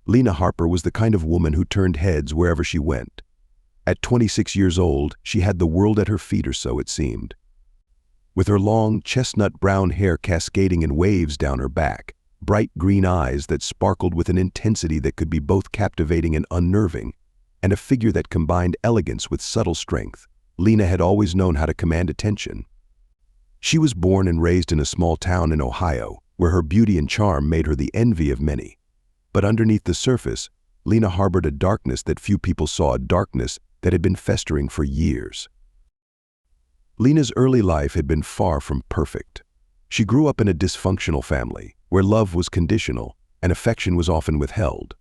Lena Harper was the kind of woman who turned heads wherever she went. At 26 years old, she had the world at her feet, or so it seemed. With her long, chestnut brown hair cascading in waves down her back, bright green eyes that sparkled with an intensity that could be both captivating and unnerving, and a figure that combined elegance with subtle strength, Lena had always known how to command attention. She was born and raised in a small town in Ohio, where her beauty and charm made her the envy of many. But underneath the surface, Lena harbored a darkness that few people saw, a darkness that had been festering for years. Lena's early life had been far from perfect. She grew up in a dysfunctional family, where love was conditional and affection was often withheld.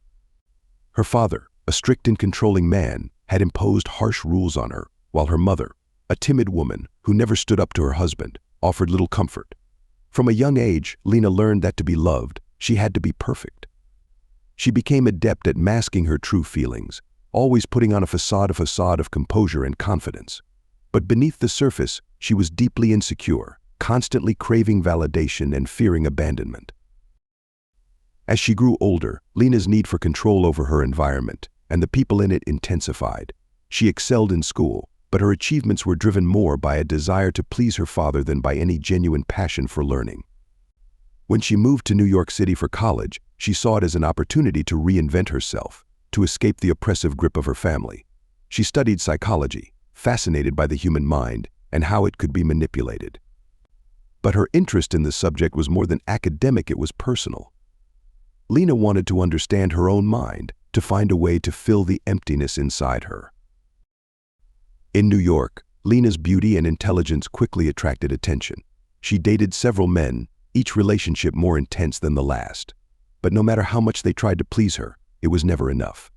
Her father, a strict and controlling man, had imposed harsh rules on her, while her mother, a timid woman who never stood up to her husband, offered little comfort. From a young age, Lena learned that to be loved, she had to be perfect. She became adept at masking her true feelings, always putting on a facade of composure and confidence. But beneath the surface, she was deeply insecure, constantly craving validation and fearing abandonment. As she grew older, Lena's need for control over her environment and the people in it intensified. She excelled in school, but her achievements were driven more by a desire to please her father than by any genuine passion for learning. When she moved to New York City for college, she saw it as an opportunity to reinvent herself, to escape the oppressive grip of her family. She studied psychology, fascinated by the human mind and how it could be manipulated. But her interest in the subject was more than academic, it was personal. Lena wanted to understand her own mind, to find a way to fill the emptiness inside her. In New York, Lena's beauty and intelligence quickly attracted attention. She dated several men, each relationship more intense than the last. But no matter how much they tried to please her, it was never enough.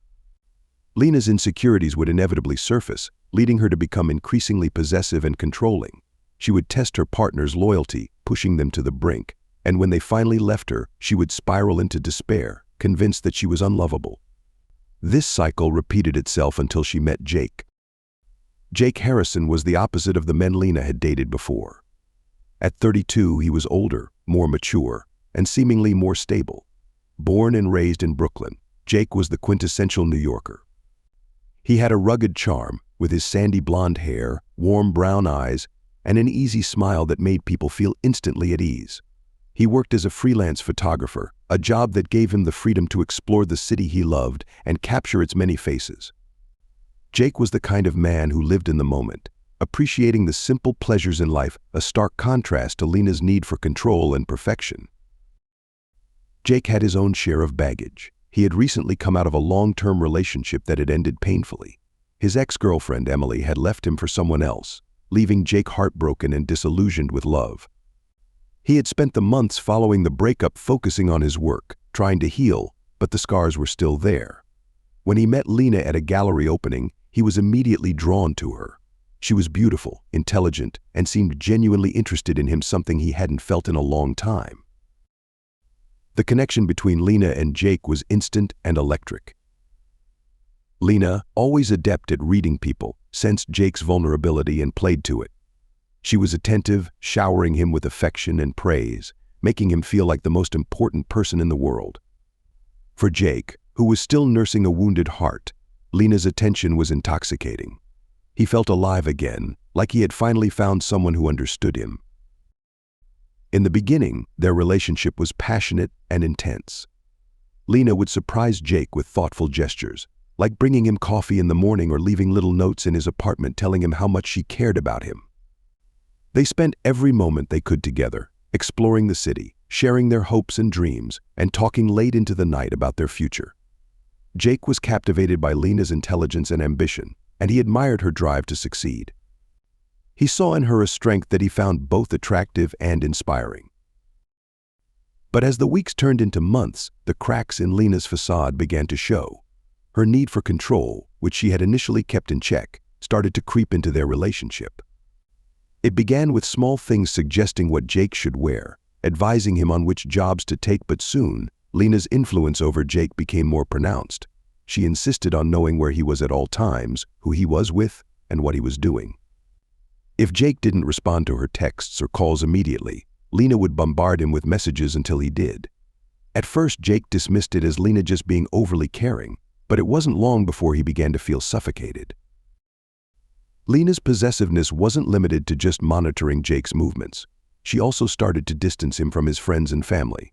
Lena's insecurities would inevitably surface, leading her to become increasingly possessive and controlling. She would test her partner's loyalty, pushing them to the brink, and when they finally left her, she would spiral into despair, convinced that she was unlovable. This cycle repeated itself until she met Jake. Jake Harrison was the opposite of the men Lena had dated before. At 32, he was older, more mature, and seemingly more stable. Born and raised in Brooklyn, Jake was the quintessential New Yorker. He had a rugged charm, with his sandy blonde hair, warm brown eyes, and an easy smile that made people feel instantly at ease. He worked as a freelance photographer, a job that gave him the freedom to explore the city he loved and capture its many faces. Jake was the kind of man who lived in the moment, appreciating the simple pleasures in life, a stark contrast to Lena's need for control and perfection. Jake had his own share of baggage. He had recently come out of a long-term relationship that had ended painfully. His ex-girlfriend, Emily, had left him for someone else, leaving Jake heartbroken and disillusioned with love. He had spent the months following the breakup focusing on his work, trying to heal, but the scars were still there. When he met Lena at a gallery opening, he was immediately drawn to her. She was beautiful, intelligent, and seemed genuinely interested in him, something he hadn't felt in a long time. The connection between Lena and Jake was instant and electric. Lena, always adept at reading people, sensed Jake's vulnerability and played to it. She was attentive, showering him with affection and praise, making him feel like the most important person in the world. For Jake, who was still nursing a wounded heart, Lena's attention was intoxicating. He felt alive again, like he had finally found someone who understood him. In the beginning, their relationship was passionate and intense. Lena would surprise Jake with thoughtful gestures, like bringing him coffee in the morning or leaving little notes in his apartment telling him how much she cared about him. They spent every moment they could together, exploring the city, sharing their hopes and dreams, and talking late into the night about their future. Jake was captivated by Lena's intelligence and ambition, and he admired her drive to succeed. He saw in her a strength that he found both attractive and inspiring. But as the weeks turned into months, the cracks in Lena's facade began to show. Her need for control, which she had initially kept in check, started to creep into their relationship. It began with small things suggesting what Jake should wear, advising him on which jobs to take, but soon, Lena's influence over Jake became more pronounced. She insisted on knowing where he was at all times, who he was with, and what he was doing. If Jake didn't respond to her texts or calls immediately, Lena would bombard him with messages until he did. At first, Jake dismissed it as Lena just being overly caring, but it wasn't long before he began to feel suffocated. Lena's possessiveness wasn't limited to just monitoring Jake's movements. She also started to distance him from his friends and family.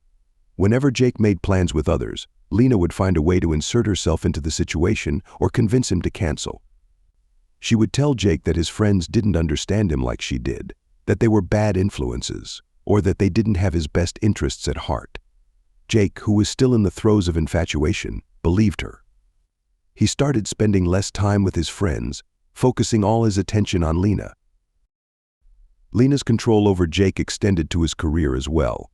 Whenever Jake made plans with others, Lena would find a way to insert herself into the situation or convince him to cancel. She would tell Jake that his friends didn't understand him like she did, that they were bad influences, or that they didn't have his best interests at heart. Jake, who was still in the throes of infatuation, believed her. He started spending less time with his friends, focusing all his attention on Lena. Lena's control over Jake extended to his career as well.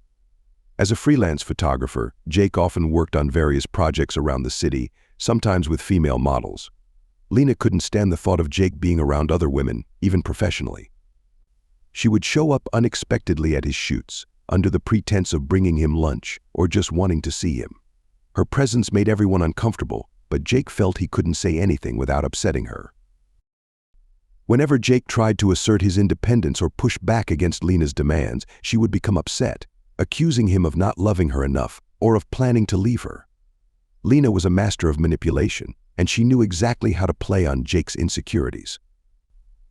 As a freelance photographer, Jake often worked on various projects around the city, sometimes with female models. Lena couldn't stand the thought of Jake being around other women, even professionally. She would show up unexpectedly at his shoots, under the pretense of bringing him lunch or just wanting to see him. Her presence made everyone uncomfortable, but Jake felt he couldn't say anything without upsetting her. Whenever Jake tried to assert his independence or push back against Lena's demands, she would become upset, accusing him of not loving her enough or of planning to leave her. Lena was a master of manipulation, and she knew exactly how to play on Jake's insecurities.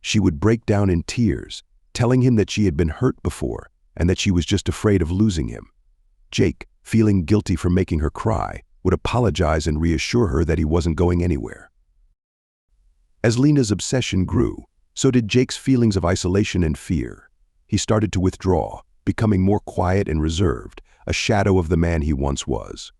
She would break down in tears, telling him that she had been hurt before and that she was just afraid of losing him. Jake, feeling guilty for making her cry, would apologize and reassure her that he wasn't going anywhere. As Lena's obsession grew, so did Jake's feelings of isolation and fear. He started to withdraw, becoming more quiet and reserved, a shadow of the man he once was.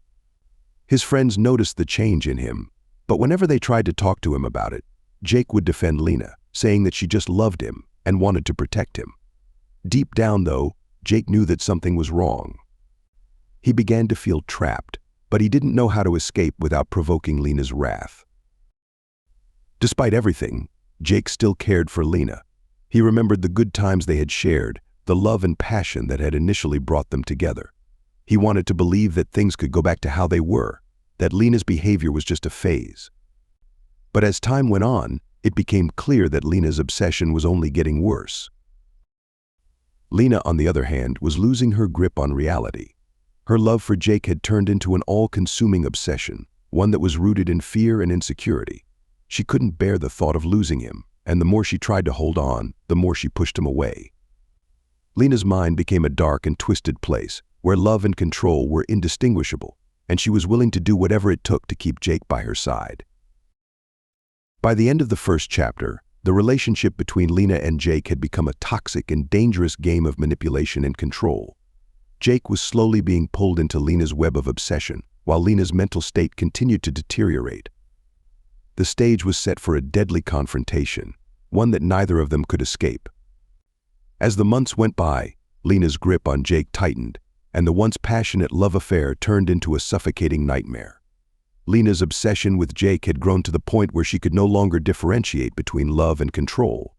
His friends noticed the change in him, but whenever they tried to talk to him about it, Jake would defend Lena, saying that she just loved him and wanted to protect him. Deep down, though, Jake knew that something was wrong. He began to feel trapped, but he didn't know how to escape without provoking Lena's wrath. Despite everything, Jake still cared for Lena. He remembered the good times they had shared, the love and passion that had initially brought them together. He wanted to believe that things could go back to how they were, that Lena's behavior was just a phase. But as time went on, it became clear that Lena's obsession was only getting worse. Lena, on the other hand, was losing her grip on reality. Her love for Jake had turned into an all-consuming obsession, one that was rooted in fear and insecurity. She couldn't bear the thought of losing him, and the more she tried to hold on, the more she pushed him away. Lena's mind became a dark and twisted place, where love and control were indistinguishable, and she was willing to do whatever it took to keep Jake by her side. By the end of the first chapter, the relationship between Lena and Jake had become a toxic and dangerous game of manipulation and control. Jake was slowly being pulled into Lena's web of obsession, while Lena's mental state continued to deteriorate. The stage was set for a deadly confrontation, one that neither of them could escape. As the months went by, Lena's grip on Jake tightened, and the once passionate love affair turned into a suffocating nightmare. Lena's obsession with Jake had grown to the point where she could no longer differentiate between love and control.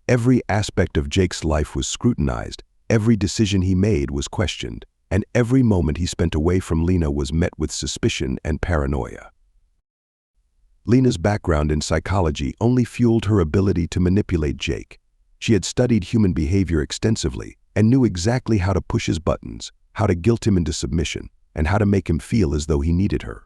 Every aspect of Jake's life was scrutinized, every decision he made was questioned, and every moment he spent away from Lena was met with suspicion and paranoia. Lena's background in psychology only fueled her ability to manipulate Jake. She had studied human behavior extensively and knew exactly how to push his buttons, how to guilt him into submission, and how to make him feel as though he needed her.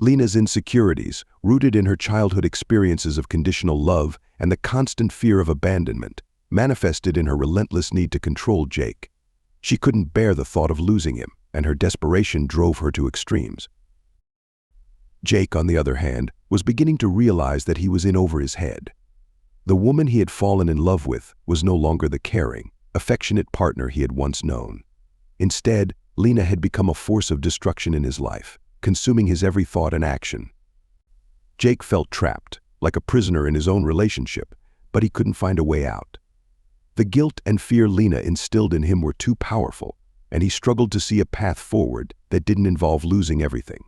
Lena's insecurities, rooted in her childhood experiences of conditional love and the constant fear of abandonment, manifested in her relentless need to control Jake. She couldn't bear the thought of losing him, and her desperation drove her to extremes. Jake, on the other hand, was beginning to realize that he was in over his head. The woman he had fallen in love with was no longer the caring, affectionate partner he had once known. Instead, Lena had become a force of destruction in his life, consuming his every thought and action. Jake felt trapped, like a prisoner in his own relationship, but he couldn't find a way out. The guilt and fear Lena instilled in him were too powerful, and he struggled to see a path forward that didn't involve losing everything.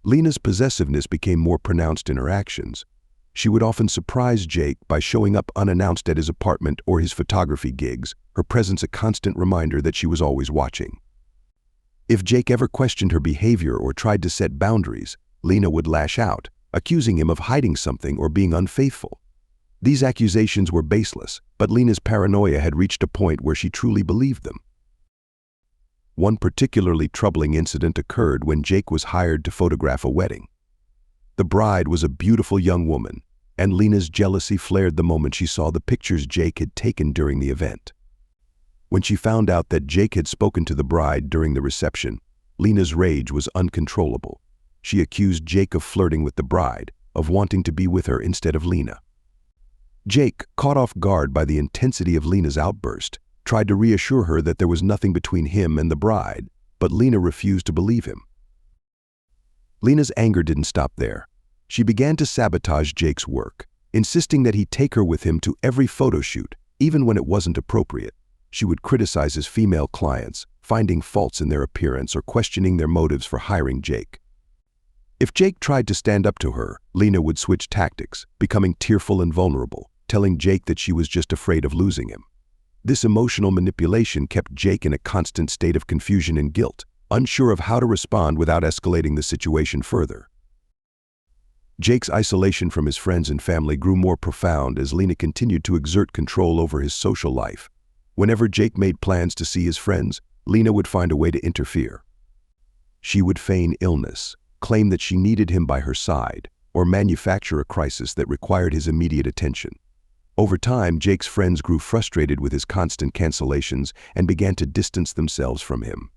Lena's possessiveness became more pronounced in her actions. She would often surprise Jake by showing up unannounced at his apartment or his photography gigs, her presence a constant reminder that she was always watching. If Jake ever questioned her behavior or tried to set boundaries, Lena would lash out, accusing him of hiding something or being unfaithful. These accusations were baseless, but Lena's paranoia had reached a point where she truly believed them. One particularly troubling incident occurred when Jake was hired to photograph a wedding. The bride was a beautiful young woman, and Lena's jealousy flared the moment she saw the pictures Jake had taken during the event. When she found out that Jake had spoken to the bride during the reception, Lena's rage was uncontrollable. She accused Jake of flirting with the bride, of wanting to be with her instead of Lena. Jake, caught off guard by the intensity of Lena's outburst, tried to reassure her that there was nothing between him and the bride, but Lena refused to believe him. Lena's anger didn't stop there. She began to sabotage Jake's work, insisting that he take her with him to every photo shoot, even when it wasn't appropriate. She would criticize his female clients, finding faults in their appearance or questioning their motives for hiring Jake. If Jake tried to stand up to her, Lena would switch tactics, becoming tearful and vulnerable, telling Jake that she was just afraid of losing him. This emotional manipulation kept Jake in a constant state of confusion and guilt, unsure of how to respond without escalating the situation further. Jake's isolation from his friends and family grew more profound as Lena continued to exert control over his social life. Whenever Jake made plans to see his friends, Lena would find a way to interfere. She would feign illness, claim that she needed him by her side, or manufacture a crisis that required his immediate attention. Over time, Jake's friends grew frustrated with his constant cancellations and began to distance themselves from him.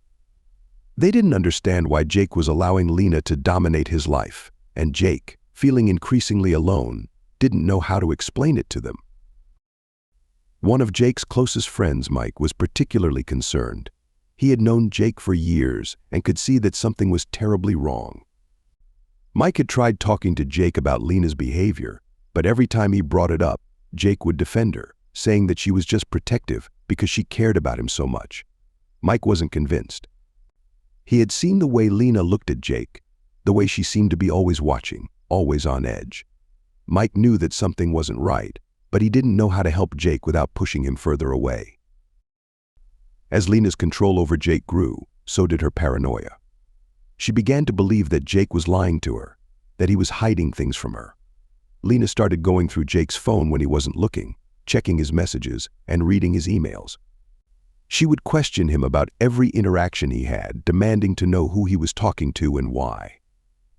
They didn't understand why Jake was allowing Lena to dominate his life, and Jake, feeling increasingly alone, didn't know how to explain it to them. One of Jake's closest friends, Mike, was particularly concerned. He had known Jake for years and could see that something was terribly wrong. Mike had tried talking to Jake about Lena's behavior, but every time he brought it up, Jake would defend her, saying that she was just protective because she cared about him so much. Mike wasn't convinced. He had seen the way Lena looked at Jake, the way she seemed to be always watching, always on edge. Mike knew that something wasn't right, but he didn't know how to help Jake without pushing him further away. As Lena's control over Jake grew, so did her paranoia. She began to believe that Jake was lying to her, that he was hiding things from her. Lena started going through Jake's phone when he wasn't looking, checking his messages and reading his emails. She would question him about every interaction he had, demanding to know who he was talking to and why.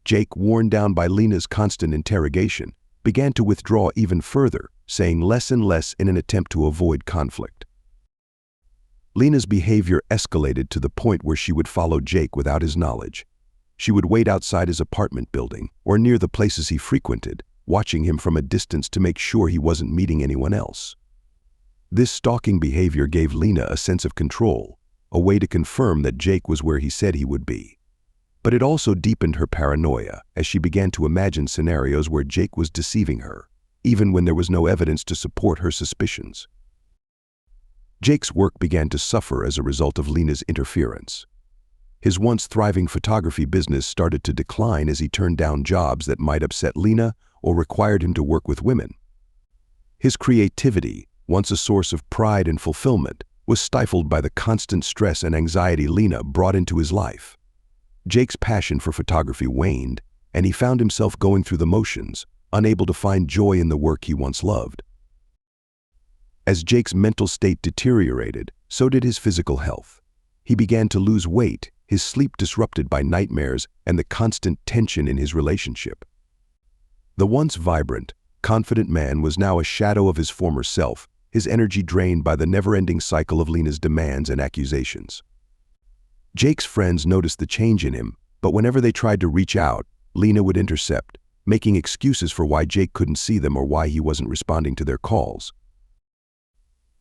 Jake, worn down by Lena's constant interrogation, began to withdraw even further, saying less and less in an attempt to avoid conflict. Lena's behavior escalated to the point where she would follow Jake without his knowledge. She would wait outside his apartment building or near the places he frequented, watching him from a distance to make sure he wasn't meeting anyone else. This stalking behavior gave Lena a sense of control, a way to confirm that Jake was where he said he would be. But it also deepened her paranoia as she began to imagine scenarios where Jake was deceiving her, even when there was no evidence to support her suspicions. Jake's work began to suffer as a result of Lena's interference. His once thriving photography business started to decline as he turned down jobs that might upset Lena or required him to work with women. His creativity, once a source of pride and fulfillment, was stifled by the constant stress and anxiety Lena brought into his life. Jake's passion for photography waned, and he found himself going through the motions, unable to find joy in the work he once loved. As Jake's mental state deteriorated, so did his physical health. He began to lose weight, his sleep disrupted by nightmares and the constant tension in his relationship. The once vibrant, confident man was now a shadow of his former self, his energy drained by the never-ending cycle of Lena's demands and accusations. Jake's friends noticed the change in him, but whenever they tried to reach out, Lena would intercept, making excuses for why Jake couldn't see them or why he wasn't responding to their calls.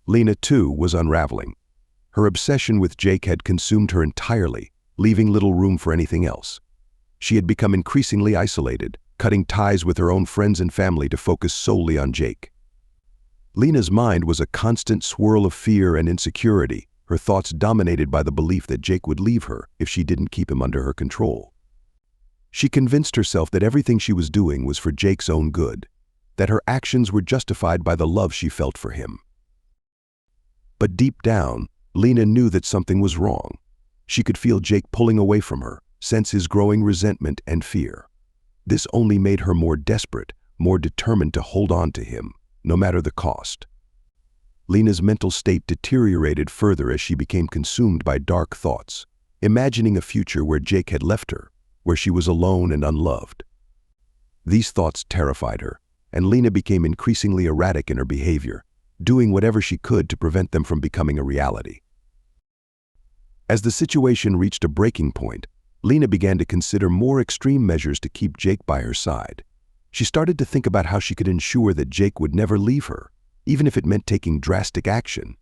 Lena, too, was unraveling. Her obsession with Jake had consumed her entirely, leaving little room for anything else. She had become increasingly isolated, cutting ties with her own friends and family to focus solely on Jake. Lena's mind was a constant swirl of fear and insecurity, her thoughts dominated by the belief that Jake would leave her if she didn't keep him under her control. She convinced herself that everything she was doing was for Jake's own good, that her actions were justified by the love she felt for him. But deep down, Lena knew that something was wrong. She could feel Jake pulling away from her, sense his growing resentment and fear. This only made her more desperate, more determined to hold on to him, no matter the cost. Lena's mental state deteriorated further as she became consumed by dark thoughts, imagining a future where Jake had left her, where she was alone and unloved. These thoughts terrified her, and Lena became increasingly erratic in her behavior, doing whatever she could to prevent them from becoming a reality. As the situation reached a breaking point, Lena began to consider more extreme measures to keep Jake by her side. She started to think about how she could ensure that Jake would never leave her, even if it meant taking drastic action.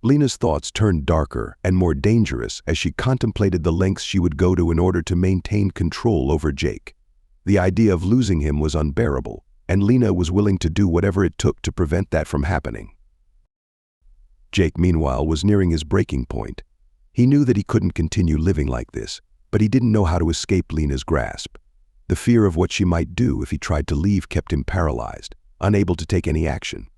Lena's thoughts turned darker and more dangerous as she contemplated the lengths she would go to in order to maintain control over Jake. The idea of losing him was unbearable, and Lena was willing to do whatever it took to prevent that from happening. Jake, meanwhile, was nearing his breaking point. He knew that he couldn't continue living like this, but he didn't know how to escape Lena's grasp. The fear of what she might do if he tried to leave kept him paralyzed, unable to take any action.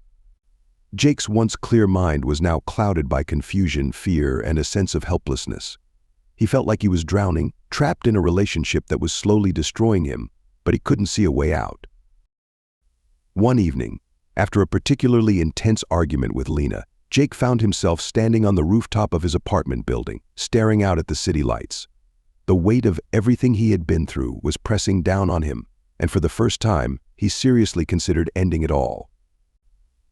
Jake's once clear mind was now clouded by confusion, fear, and a sense of helplessness. He felt like he was drowning, trapped in a relationship that was slowly destroying him, but he couldn't see a way out. One evening, after a particularly intense argument with Lena, Jake found himself standing on the rooftop of his apartment building, staring out at the city lights. The weight of everything he had been through was pressing down on him, and for the first time, he seriously considered ending it all.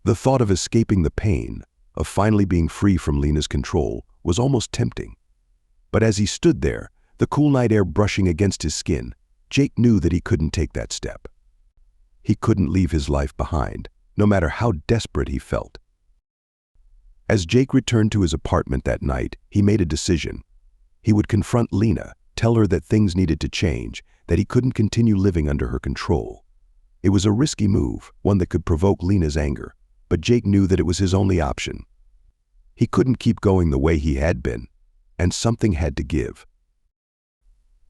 The thought of escaping the pain, of finally being free from Lena's control, was almost tempting. But as he stood there, the cool night air brushing against his skin, Jake knew that he couldn't take that step. He couldn't leave his life behind, no matter how desperate he felt. As Jake returned to his apartment that night, he made a decision. He would confront Lena, tell her that things needed to change, that he couldn't continue living under her control. It was a risky move, one that could provoke Lena's anger, but Jake knew that it was his only option. He couldn't keep going the way he had been, and something had to give.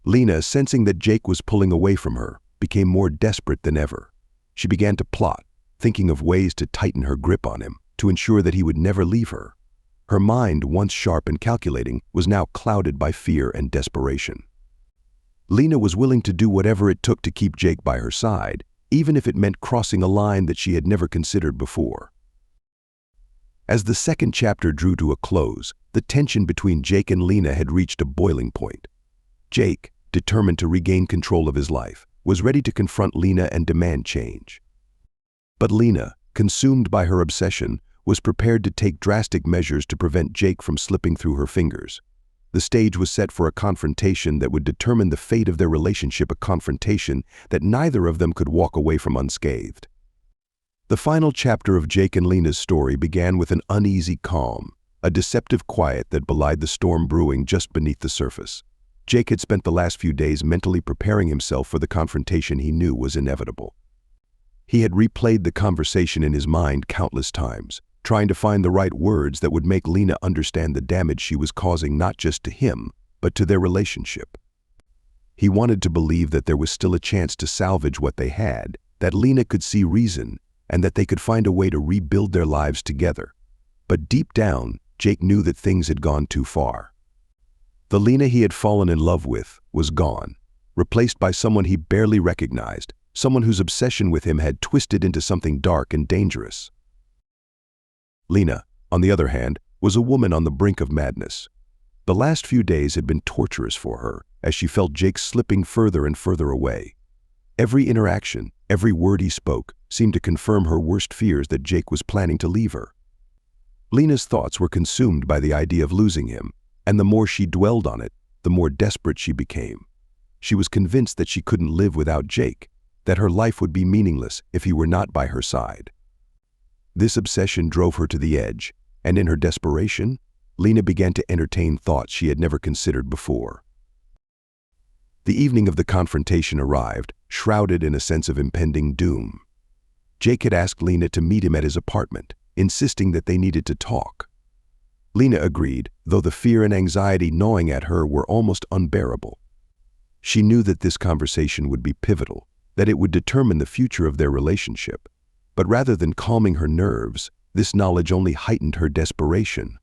Lena, sensing that Jake was pulling away from her, became more desperate than ever. She began to plot, thinking of ways to tighten her grip on him, to ensure that he would never leave her. Her mind, once sharp and calculating, was now clouded by fear and desperation. Lena was willing to do whatever it took to keep Jake by her side, even if it meant crossing a line that she had never considered before. As the second chapter drew to a close, the tension between Jake and Lena had reached a boiling point. Jake, determined to regain control of his life, was ready to confront Lena and demand change. But Lena, consumed by her obsession, was prepared to take drastic measures to prevent Jake from slipping through her fingers. The stage was set for a confrontation that would determine the fate of their relationship, a confrontation that neither of them could walk away from unscathed. The final chapter of Jake and Lena's story began with an uneasy calm, a deceptive quiet that belied the storm brewing just beneath the surface. Jake had spent the last few days mentally preparing himself for the confrontation he knew was inevitable. He had replayed the conversation in his mind countless times, trying to find the right words that would make Lena understand the damage she was causing not just to him, but to their relationship. He wanted to believe that there was still a chance to salvage what they had, that Lena could see reason, and that they could find a way to rebuild their lives together. But deep down, Jake knew that things had gone too far. The Lena he had fallen in love with was gone, replaced by someone he barely recognized, someone whose obsession with him had twisted into something dark and dangerous. Lena, on the other hand, was a woman on the brink of madness. The last few days had been torturous for her, as she felt Jake slipping further and further away. Every interaction, every word he spoke, seemed to confirm her worst fears that Jake was planning to leave her. Lena's thoughts were consumed by the idea of losing him, and the more she dwelled on it, the more desperate she became. She was convinced that she couldn't live without Jake, that her life would be meaningless if he were not by her side. This obsession drove her to the edge, and in her desperation, Lena began to entertain thoughts she had never considered before. The evening of the confrontation arrived, shrouded in a sense of impending doom. Jake had asked Lena to meet him at his apartment, insisting that they needed to talk. Lena agreed, though the fear and anxiety gnawing at her were almost unbearable. She knew that this conversation would be pivotal, that it would determine the future of their relationship. But rather than calming her nerves, this knowledge only heightened her desperation.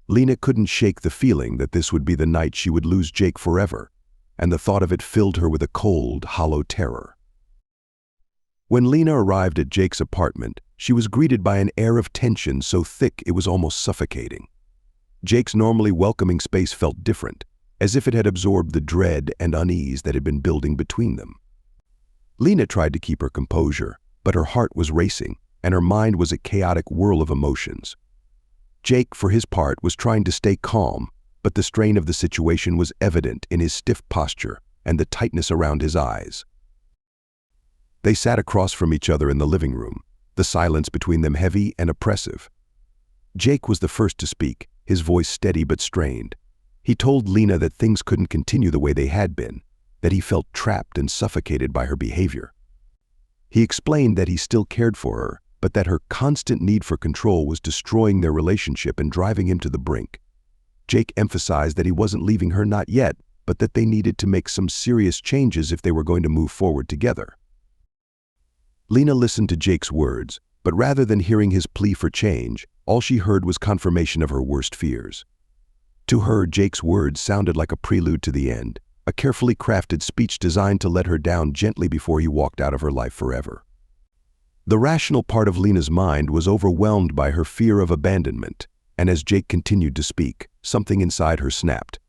Lena couldn't shake the feeling that this would be the night she would lose Jake forever, and the thought of it filled her with a cold, hollow terror. When Lena arrived at Jake's apartment, she was greeted by an air of tension so thick it was almost suffocating. Jake's normally welcoming space felt different, as if it had absorbed the dread and unease that had been building between them. Lena tried to keep her composure, but her heart was racing, and her mind was a chaotic whirl of emotions. Jake, for his part, was trying to stay calm, but the strain of the situation was evident in his stiff posture and the tightness around his eyes. They sat across from each other in the living room, the silence between them heavy and oppressive. Jake was the first to speak, his voice steady but strained. He told Lena that things couldn't continue the way they had been, that he felt trapped and suffocated by her behavior. He explained that he still cared for her, but that her constant need for control was destroying their relationship and driving him to the brink. Jake emphasized that he wasn't leaving her, not yet, but that they needed to make some serious changes if they were going to move forward together. Lena listened to Jake's words, but rather than hearing his plea for change, all she heard was confirmation of her worst fears. To her, Jake's words sounded like a prelude to the end, a carefully crafted speech designed to let her down gently before he walked out of her life forever. The rational part of Lena's mind was overwhelmed by her fear of abandonment, and as Jake continued to speak, something inside her snapped.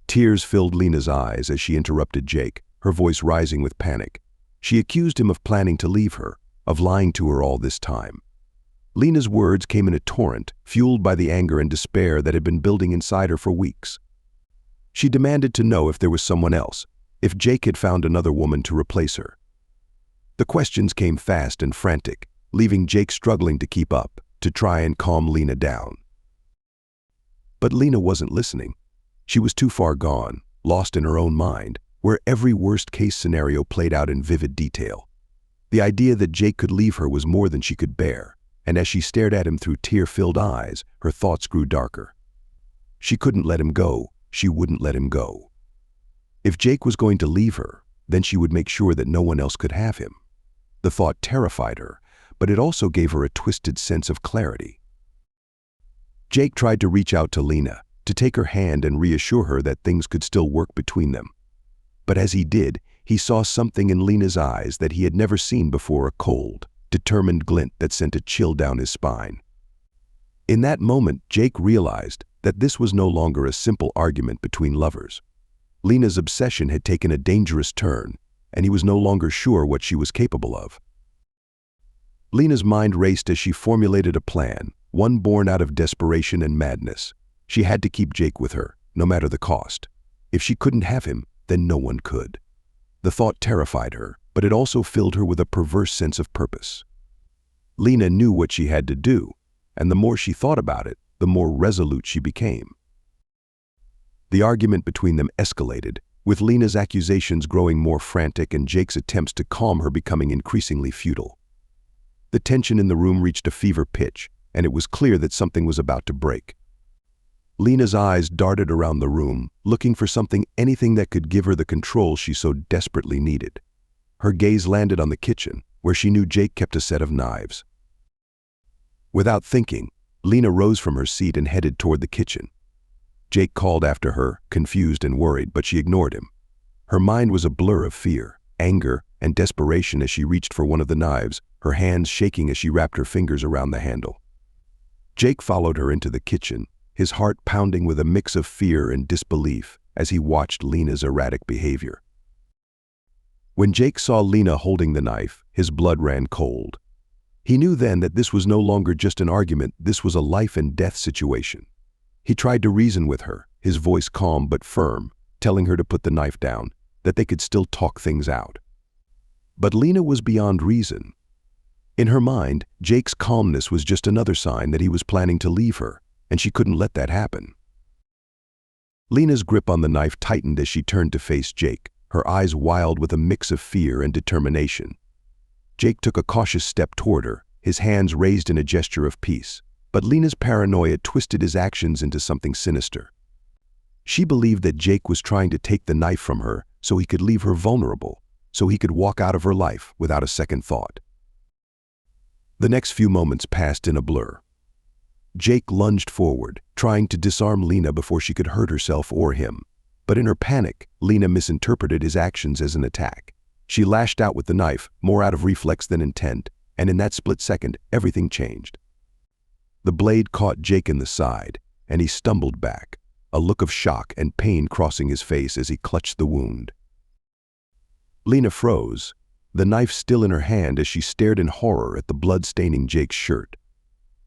Tears filled Lena's eyes as she interrupted Jake, her voice rising with panic. She accused him of planning to leave her, of lying to her all this time. Lena's words came in a torrent, fueled by the anger and despair that had been building inside her for weeks. She demanded to know if there was someone else, if Jake had found another woman to replace her. The questions came fast and frantic, leaving Jake struggling to keep up, to try and calm Lena down. But Lena wasn't listening. She was too far gone, lost in her own mind, where every worst-case scenario played out in vivid detail. The idea that Jake could leave her was more than she could bear, and as she stared at him through tear-filled eyes, her thoughts grew darker. She couldn't let him go. She wouldn't let him go. If Jake was going to leave her, then she would make sure that no one else could have him. The thought terrified her, but it also gave her a twisted sense of clarity. Jake tried to reach out to Lena, to take her hand and reassure her that things could still work between them. But as he did, he saw something in Lena's eyes that he had never seen before, a cold, determined glint that sent a chill down his spine. In that moment, Jake realized that this was no longer a simple argument between lovers. Lena's obsession had taken a dangerous turn, and he was no longer sure what she was capable of. Lena's mind raced as she formulated a plan, one born out of desperation and madness. She had to keep Jake with her, no matter the cost. If she couldn't have him, then no one could. The thought terrified her, but it also filled her with a perverse sense of purpose. Lena knew what she had to do, and the more she thought about it, the more resolute she became. The argument between them escalated, with Lena's accusations growing more frantic and Jake's attempts to calm her becoming increasingly futile. The tension in the room reached a fever pitch, and it was clear that something was about to break. Lena's eyes darted around the room, looking for something, anything that could give her the control she so desperately needed. Her gaze landed on the kitchen, where she knew Jake kept a set of knives. Without thinking, Lena rose from her seat and headed toward the kitchen. Jake called after her, confused and worried, but she ignored him. Her mind was a blur of fear, anger, and desperation as she reached for one of the knives, her hands shaking as she wrapped her fingers around the handle. Jake followed her into the kitchen, his heart pounding with a mix of fear and disbelief as he watched Lena's erratic behavior. When Jake saw Lena holding the knife, his blood ran cold. He knew then that this was no longer just an argument, this was a life-and-death situation. He tried to reason with her, his voice calm but firm, telling her to put the knife down, that they could still talk things out. But Lena was beyond reason. In her mind, Jake's calmness was just another sign that he was planning to leave her, and she couldn't let that happen. Lena's grip on the knife tightened as she turned to face Jake, her eyes wild with a mix of fear and determination. Jake took a cautious step toward her, his hands raised in a gesture of peace, but Lena's paranoia twisted his actions into something sinister. She believed that Jake was trying to take the knife from her so he could leave her vulnerable, so he could walk out of her life without a second thought. The next few moments passed in a blur. Jake lunged forward, trying to disarm Lena before she could hurt herself or him. But in her panic, Lena misinterpreted his actions as an attack. She lashed out with the knife, more out of reflex than intent, and in that split second, everything changed. The blade caught Jake in the side, and he stumbled back, a look of shock and pain crossing his face as he clutched the wound. Lena froze, the knife still in her hand as she stared in horror at the blood-staining Jake's shirt.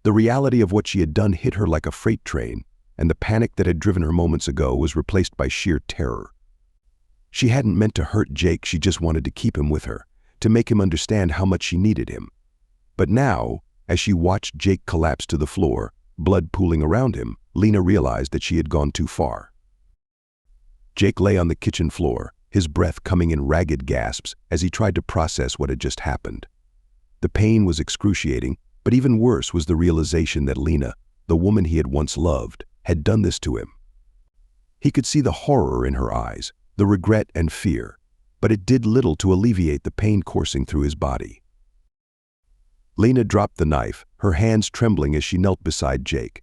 The reality of what she had done hit her like a freight train, and the panic that had driven her moments ago was replaced by sheer terror. She hadn't meant to hurt Jake, she just wanted to keep him with her, to make him understand how much she needed him. But now, as she watched Jake collapse to the floor, blood pooling around him, Lena realized that she had gone too far. Jake lay on the kitchen floor, his breath coming in ragged gasps as he tried to process what had just happened. The pain was excruciating, but even worse was the realization that Lena, the woman he had once loved, had done this to him. He could see the horror in her eyes, the regret and fear, but it did little to alleviate the pain coursing through his body. Lena dropped the knife, her hands trembling as she knelt beside Jake.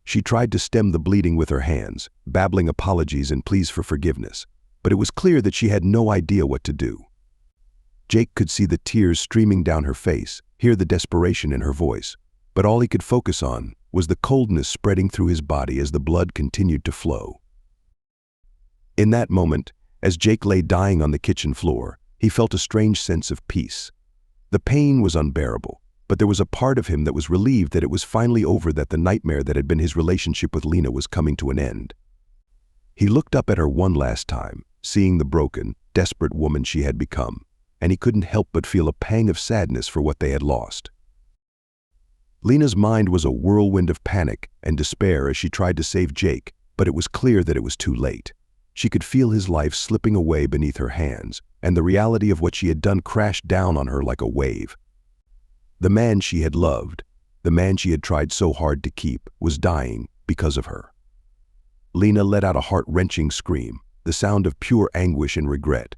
She tried to stem the bleeding with her hands, babbling apologies and pleas for forgiveness, but it was clear that she had no idea what to do. Jake could see the tears streaming down her face, hear the desperation in her voice, but all he could focus on was the coldness spreading through his body as the blood continued to flow. In that moment, as Jake lay dying on the kitchen floor, he felt a strange sense of peace. The pain was unbearable, but there was a part of him that was relieved that it was finally over, that the nightmare that had been his relationship with Lena was coming to an end. He looked up at her one last time, seeing the broken, desperate woman she had become, and he couldn't help but feel a pang of sadness for what they had lost. Lena's mind was a whirlwind of panic and despair as she tried to save Jake, but it was clear that it was too late. She could feel his life slipping away beneath her hands, and the reality of what she had done crashed down on her like a wave. The man she had loved, the man she had tried so hard to keep, was dying because of her. Lena let out a heart-wrenching scream, the sound of pure anguish and regret.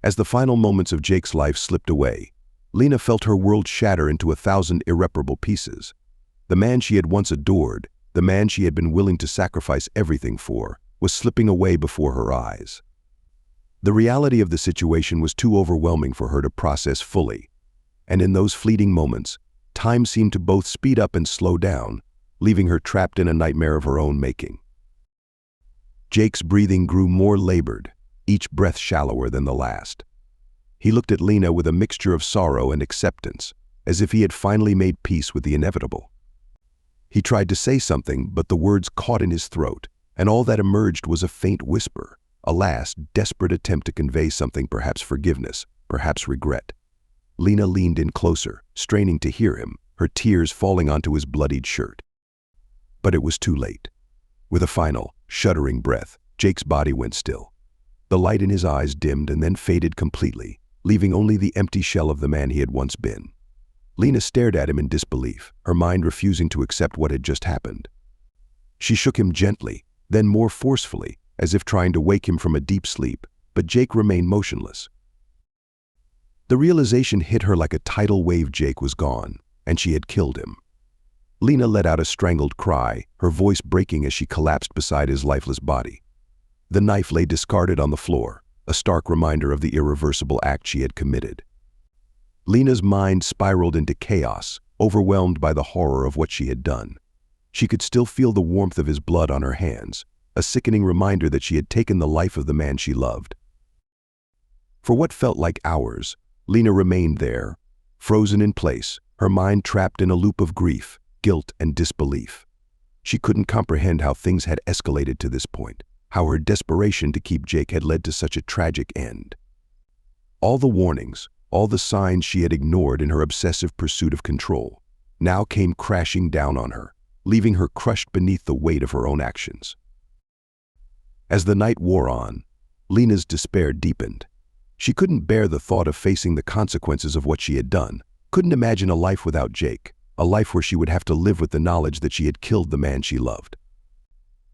As the final moments of Jake's life slipped away, Lena felt her world shatter into 1,000 irreparable pieces. The man she had once adored, the man she had been willing to sacrifice everything for, was slipping away before her eyes. The reality of the situation was too overwhelming for her to process fully, and in those fleeting moments, time seemed to both speed up and slow down, leaving her trapped in a nightmare of her own making. Jake's breathing grew more labored, each breath shallower than the last. He looked at Lena with a mixture of sorrow and acceptance, as if he had finally made peace with the inevitable. He tried to say something, but the words caught in his throat, and all that emerged was a faint whisper, a last, desperate attempt to convey something, perhaps forgiveness, perhaps regret. Lena leaned in closer, straining to hear him, her tears falling onto his bloodied shirt. But it was too late. With a final, shuddering breath, Jake's body went still. The light in his eyes dimmed and then faded completely, leaving only the empty shell of the man he had once been. Lena stared at him in disbelief, her mind refusing to accept what had just happened. She shook him gently, then more forcefully, as if trying to wake him from a deep sleep, but Jake remained motionless. The realization hit her like a tidal wave. Jake was gone, and she had killed him. Lena let out a strangled cry, her voice breaking as she collapsed beside his lifeless body. The knife lay discarded on the floor, a stark reminder of the irreversible act she had committed. Lena's mind spiraled into chaos, overwhelmed by the horror of what she had done. She could still feel the warmth of his blood on her hands, a sickening reminder that she had taken the life of the man she loved. For what felt like hours, Lena remained there, frozen in place, her mind trapped in a loop of grief, guilt, and disbelief. She couldn't comprehend how things had escalated to this point, how her desperation to keep Jake had led to such a tragic end. All the warnings, all the signs she had ignored in her obsessive pursuit of control, now came crashing down on her, leaving her crushed beneath the weight of her own actions. As the night wore on, Lena's despair deepened. She couldn't bear the thought of facing the consequences of what she had done, couldn't imagine a life without Jake, a life where she would have to live with the knowledge that she had killed the man she loved.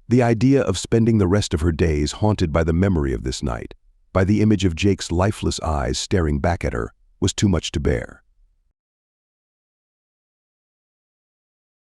The idea of spending the rest of her days haunted by the memory of this night, by the image of Jake's lifeless eyes staring back at her, was too much to bear.